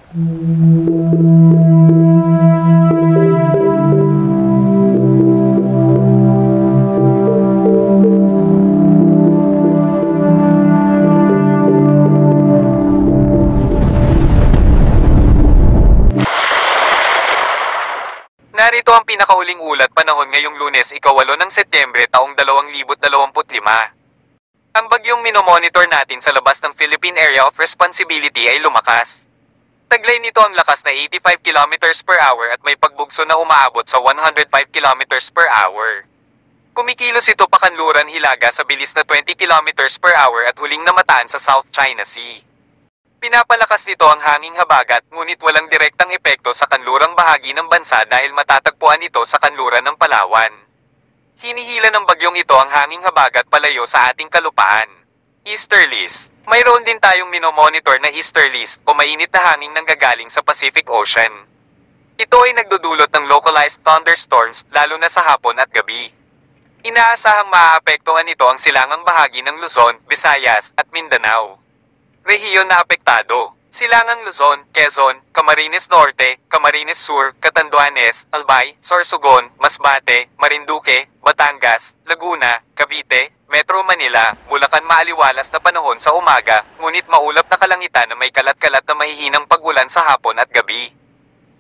Narito ang pinakahuling ulat panahon ngayong Lunes, ika-8 ng Setyembre taong 2025. Ang bagyong minomonitor natin sa labas ng Philippine Area of Responsibility ay lumakas. Taglay nito ang lakas na 85 km per hour at may pagbugso na umaabot sa 105 km per hour. Kumikilos ito pakanluran Hilaga sa bilis na 20 km per hour at huling namataan sa South China Sea. Pinapalakas nito ang hanging habagat, ngunit walang direktang epekto sa kanlurang bahagi ng bansa dahil matatagpuan ito sa kanluran ng Palawan. Hinihila ng bagyong ito ang hanging habagat palayo sa ating kalupaan. Easterlies. Mayroon din tayong minomonitor na easterlies o mainit na hangin nanggagaling sa Pacific Ocean. Ito ay nagdudulot ng localized thunderstorms lalo na sa hapon at gabi. Inaasahang maaapektuhan nito ang silangang bahagi ng Luzon, Visayas at Mindanao. Rehiyon na apektado: Silangang Luzon, Quezon, Camarines Norte, Camarines Sur, Catanduanes, Albay, Sorsogon, Masbate, Marinduque, Batangas, Laguna, Cavite, Metro Manila, Bulacan. Maaliwalas na panahon sa umaga, ngunit maulap na kalangitan na may kalat-kalat na mahihinang pag-ulan sa hapon at gabi.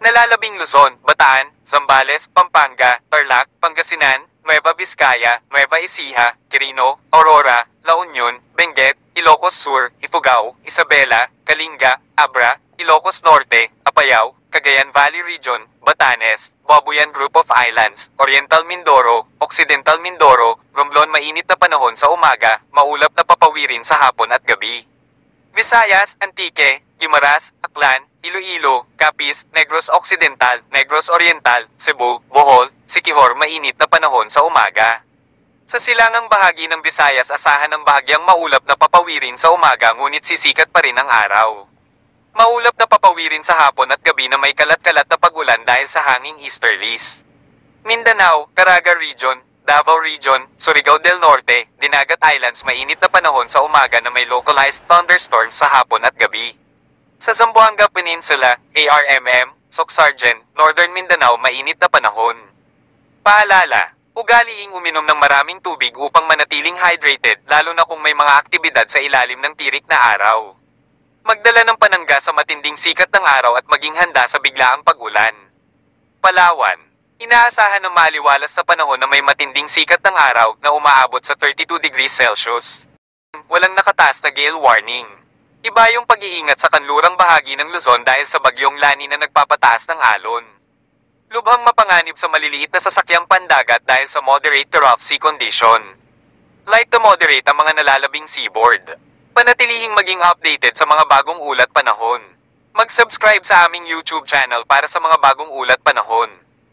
Nalalabing Luzon, Bataan, Zambales, Pampanga, Tarlac, Pangasinan, Nueva Vizcaya, Nueva Ecija, Quirino, Aurora, La Union, Benguet, Ilocos Sur, Ifugao, Isabela, Kalinga, Abra, Ilocos Norte, Apayao, Cagayan Valley Region, Batanes, Babuyan Group of Islands, Oriental Mindoro, Occidental Mindoro, Romblon. Mainit na panahon sa umaga, maulap na papawirin sa hapon at gabi. Visayas, Antique, Guimaras, Aklan, Iloilo, Capiz, Negros Occidental, Negros Oriental, Cebu, Bohol, Siquijor. Mainit na panahon sa umaga. Sa silangang bahagi ng Visayas, asahan ng bahagyang maulap na papawirin sa umaga, ngunit sisikat pa rin ang araw. Maulap na papawirin sa hapon at gabi na may kalat-kalat na pag-ulan dahil sa hanging easterlies. Mindanao, Caraga Region, Davao Region, Surigao del Norte, Dinagat Islands. Mainit na panahon sa umaga na may localized thunderstorms sa hapon at gabi. Sa Zamboanga Peninsula, ARMM, Socsargen, Northern Mindanao. Mainit na panahon. Paalala: ugaliing uminom ng maraming tubig upang manatiling hydrated, lalo na kung may mga aktibidad sa ilalim ng tirik na araw. Magdala ng panangga sa matinding sikat ng araw at maging handa sa biglaang pag-ulan. Palawan. Inaasahan ng maaliwalas na panahon na may matinding sikat ng araw na umaabot sa 32 degrees Celsius. Walang nakataas na gale warning. Iba yung pag-iingat sa kanlurang bahagi ng Luzon dahil sa bagyong Lani na nagpapataas ng alon. Lubhang mapanganib sa maliliit na sasakyang pandagat dahil sa moderate to rough sea condition. Light to moderate ang mga nalalabing seaboard. Panatilihing maging updated sa mga bagong ulat panahon. Mag-subscribe sa aming YouTube channel para sa mga bagong ulat panahon.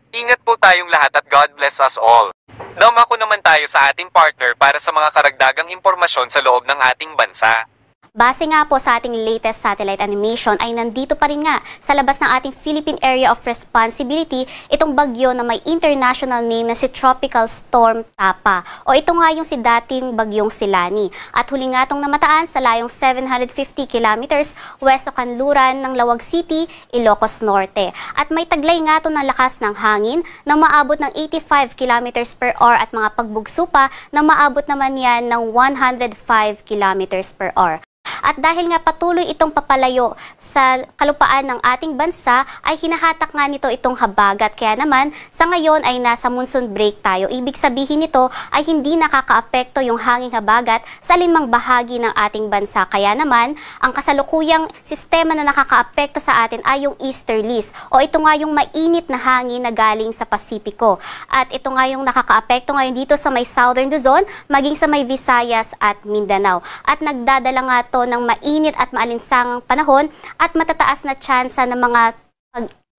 Ingat po tayong lahat at God bless us all. Dumako naman tayo sa ating partner para sa mga karagdagang impormasyon sa loob ng ating bansa. Base nga po sa ating latest satellite animation ay nandito pa rin nga sa labas ng ating Philippine Area of Responsibility itong bagyo na may international name na si Tropical Storm Tapa o ito nga yung si dating bagyong Silani at huli nga itong namataan sa layong 750 kilometers west o kanluran ng Lawag City, Ilocos Norte at may taglay nga ito ng lakas ng hangin na maabot ng 85 kilometers per hour at mga pagbugso pa na maabot naman yan ng 105 kilometers per hour. At dahil nga patuloy itong papalayo sa kalupaan ng ating bansa, ay hinahatak nga nito itong habagat. Kaya naman, sa ngayon ay nasa monsoon break tayo. Ibig sabihin nito ay hindi nakakaapekto yung hanging habagat sa alinmang bahagi ng ating bansa. Kaya naman, ang kasalukuyang sistema na nakakaapekto sa atin ay yung easterlies o ito nga yung mainit na hangin na galing sa Pasipiko. At ito nga yung nakakaapekto ngayon dito sa may Southern Luzon, maging sa may Visayas at Mindanao. At nagdadala nga to ng mainit at maalinsangang panahon at matataas na tsansa ng mga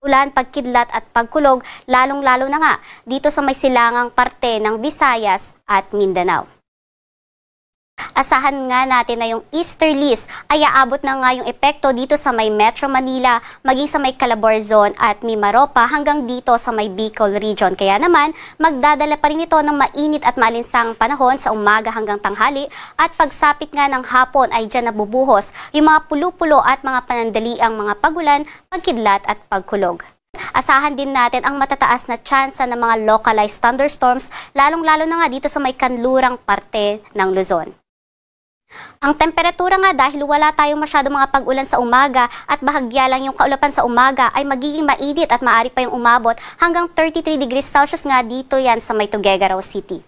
ulan, pagkidlat at pagkulog, lalong-lalo na nga dito sa may silangang parte ng Visayas at Mindanao. Asahan nga natin na yung easterlies ay aabot na nga yung epekto dito sa may Metro Manila, maging sa may Calabarzon at Mimaropa hanggang dito sa may Bicol region. Kaya naman, magdadala pa rin ito ng mainit at maalinsang panahon sa umaga hanggang tanghali at pagsapit nga ng hapon ay dyan nabubuhos yung mga pulo-pulo at mga panandaliang mga pagulan, pagkidlat at pagkulog. Asahan din natin ang matataas na tsansa ng mga localized thunderstorms, lalong-lalo na nga dito sa may kanlurang parte ng Luzon. Ang temperatura nga dahil wala tayong masyadong mga pag-ulan sa umaga at bahagya lang yung kaulapan sa umaga ay magiging mainit at maaari pa yung umabot hanggang 33 degrees Celsius nga dito yan sa may Tuguegarao City.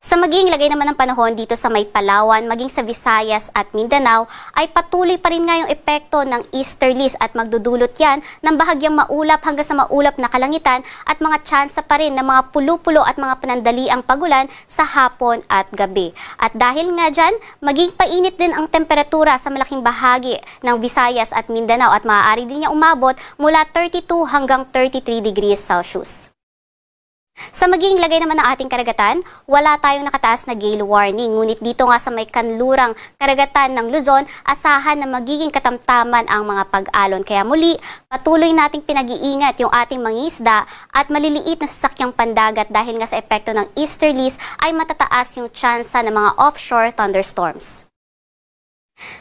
Sa magiging lagay naman ng panahon dito sa may Palawan, maging sa Visayas at Mindanao, ay patuloy pa rin nga yung epekto ng easterlies at magdudulot yan ng bahagyang maulap hanggang sa maulap na kalangitan at mga tsansa pa rin ng mga pulo-pulo at mga panandaliang pagulan sa hapon at gabi. At dahil nga dyan, maging painit din ang temperatura sa malaking bahagi ng Visayas at Mindanao at maaari din niya umabot mula 32 hanggang 33 degrees Celsius. Sa magiging lagay naman ng ating karagatan, wala tayong nakataas na gale warning. Ngunit dito nga sa may kanlurang karagatan ng Luzon, asahan na magiging katamtaman ang mga pag-alon. Kaya muli, patuloy nating pinag-iingat yung ating mangisda at maliliit na sasakyang pandagat dahil nga sa epekto ng easterlies ay matataas yung tsansa ng mga offshore thunderstorms.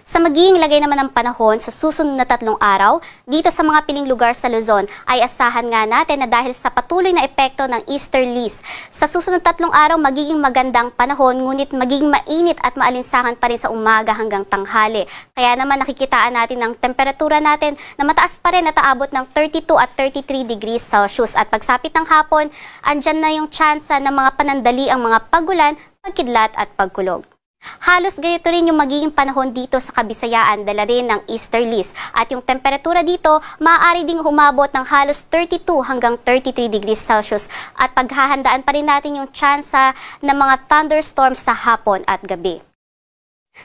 Sa magiging lagay naman ng panahon sa susunod na 3 araw, dito sa mga piling lugar sa Luzon ay asahan nga natin na dahil sa patuloy na epekto ng easterlies, sa susunod 3 araw magiging magandang panahon ngunit magiging mainit at maalinsangan pa rin sa umaga hanggang tanghali. Kaya naman nakikitaan natin ng temperatura natin na mataas pa rin at aabot ng 32 at 33 degrees Celsius. At pagsapit ng hapon, andyan na yung tsansa ng mga panandali ang mga pagulan, pagkidlat at pagkulog. Halos ganito rin yung magiging panahon dito sa Kabisayaan, dala rin ng easterlies. At yung temperatura dito, maaari ding humabot ng halos 32 hanggang 33 degrees Celsius. At paghahandaan pa rin natin yung tsansa ng mga thunderstorms sa hapon at gabi.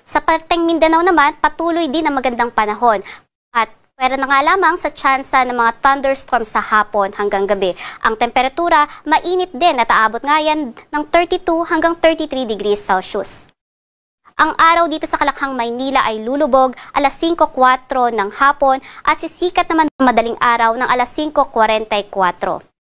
Sa parteng Mindanao naman, patuloy din ang magandang panahon. At pero na nga lamang sa tsansa ng mga thunderstorms sa hapon hanggang gabi. Ang temperatura, mainit din at aabot nga yan ng 32 hanggang 33 degrees Celsius. Ang araw dito sa Kalakhang, Maynila ay lulubog alas 5:04 ng hapon at sisikat naman madaling araw ng alas 5:44.